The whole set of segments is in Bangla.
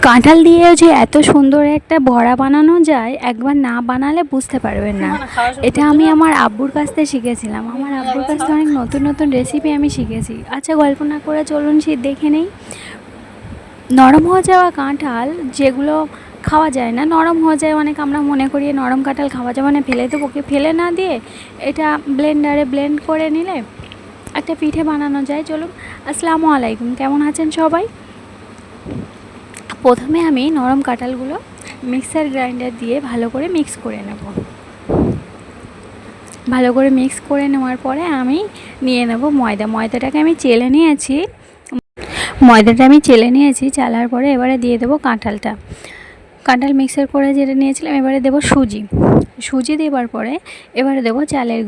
কাঁঠাল দিয়েও যে এত সুন্দর একটা বড়া বানানো যায়, একবার না বানালে বুঝতে পারবেন না। এটা আমি আমার আব্বুর কাছ থেকে শিখেছিলাম। আমার আব্বুর কাছ থেকে অনেক নতুন নতুন রেসিপি আমি শিখেছি। আচ্ছা, গল্প না করে চলুন সে দেখে নেই। নরম হয়ে যাওয়া কাঁঠাল যেগুলো খাওয়া যায় না, নরম হয়ে যায় অনেক, আমরা মনে করি নরম কাঁঠাল খাওয়া যাবে না, ফেলে দেবো। ফেলে না দিয়ে এটা ব্লেন্ডারে ব্লেন্ড করে নিলে একটা পিঠে বানানো যায়। চলুন। আসসালামু আলাইকুম, কেমন আছেন সবাই? প্রথমে আমি নরম কাঁঠালগুলো মিক্সার গ্রাইন্ডার দিয়ে ভালো করে মিক্স করে নেব। ভালো করে মিক্স করে নেওয়ার পরে আমি নিয়ে নেব ময়দাটাকে আমি চেলে নিয়েছি। চালার পরে এবারে দিয়ে দেবো কাঁঠাল মিক্সার করে যেটা নিয়েছিলাম। এবারে দেবো সুজি দেওয়ার পরে এবারে দেবো চালের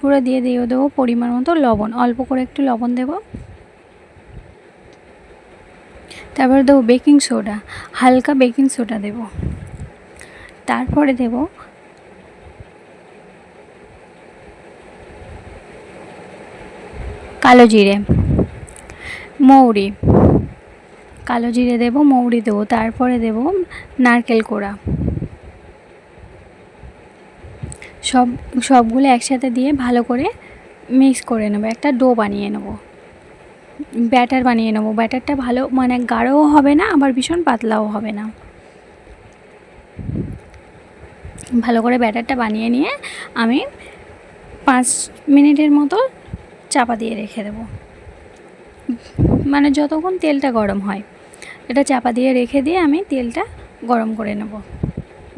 গুঁড়ো দিয়ে দেবো পরিমাণ মতো লবণ, অল্প করে একটু লবণ দেবো। তারপরে দেবো হালকা বেকিং সোডা দেব। তারপরে দেব কালো জিরে দেব, মৌরি দেবো। তারপরে দেব নারকেল কোড়া। সবগুলো একসাথে দিয়ে ভালো করে মিক্স করে নেব। একটা ডো বানিয়ে নেব, ব্যাটার বানিয়ে নেব। ব্যাটারটা ভালো, মানে গাঢ়ও হবে না আবার ভীষণ পাতলাও হবে না। ভালো করে ব্যাটারটা বানিয়ে নিয়ে আমি 5 মিনিটের মতো চাপা দিয়ে রেখে দেব, মানে যতক্ষণ তেলটা গরম হয়। এটা চাপা দিয়ে রেখে দিয়ে আমি তেলটা গরম করে নেব।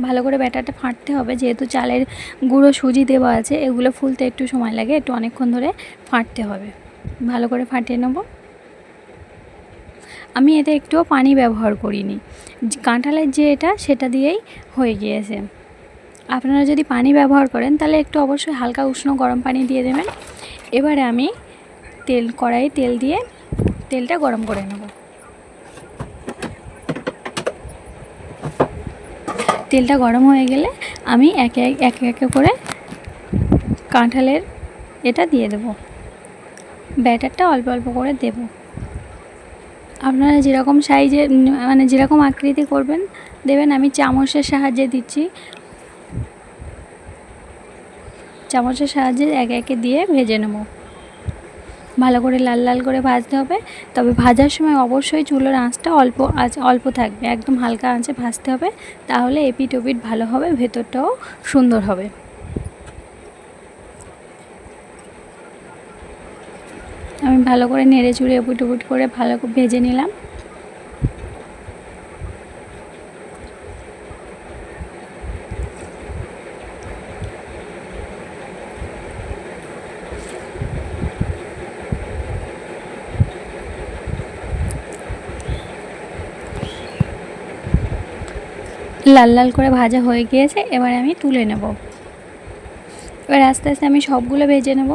ভালো করে ব্যাটারটা ফাটতে হবে, যেহেতু চালের গুঁড়ো সুজি দেওয়া আছে, এগুলো ফুলতে একটু সময় লাগে, একটু অনেকক্ষণ ধরে ফাটতে হবে। ভালো করে ফাটিয়ে নেব। আমি এতে একটুও পানি ব্যবহার করিনি, কাঁঠালের যে সেটা দিয়েই হয়ে গিয়েছে। আপনারা যদি পানি ব্যবহার করেন তাহলে একটু অবশ্যই হালকা উষ্ণ গরম পানি দিয়ে দেবেন। এবারে আমি কড়াইয়ে তেল দিয়ে তেলটা গরম করে নেব। তেলটা গরম হয়ে গেলে আমি একে একে করে কাঁঠালের এটা দিয়ে দেব। ব্যাটারটা অল্প অল্প করে দেব। আপনারা যেরকম সাইজে, মানে যেরকম আকৃতি করবেন দেবেন। আমি চামচের সাহায্যে দিচ্ছি। চামচের সাহায্যে একে একে দিয়ে ভেজে নেব। ভালো করে লাল লাল করে ভাজতে হবে। তবে ভাজার সময় অবশ্যই চুলার আঁচটা অল্প থাকবে, একদম হালকা আঁচে ভাজতে হবে। তাহলে এপিট ওপিট ভালো হবে, ভেতরটাও সুন্দর হবে। আমি ভালো করে নেড়ে চুড়ে এপিট ওপিট করে ভালো করে ভেজে নিলাম। লাল লাল করে ভাজা হয়ে গিয়েছে, এবারে আমি তুলে নেব। এবার আস্তে আস্তে আমি সবগুলো ভেজে নেব।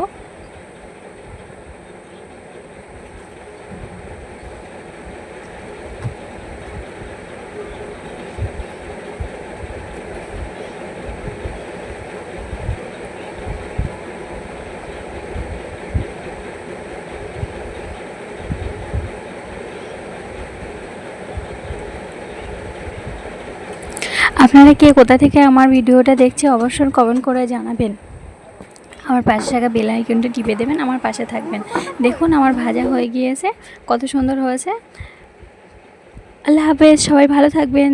আপনারা কে কোথা থেকে আমার ভিডিওটা দেখছে অবশ্যই কমেন্ট করে জানাবেন। আমার পাশে থাকা বেল আইকনটা টিপে দেবেন, আমার পাশে থাকবেন। দেখুন আমার ভাজা হয়ে গিয়েছে, কত সুন্দর হয়েছে। আল্লাহ হাফেজ, সবাই ভালো থাকবেন।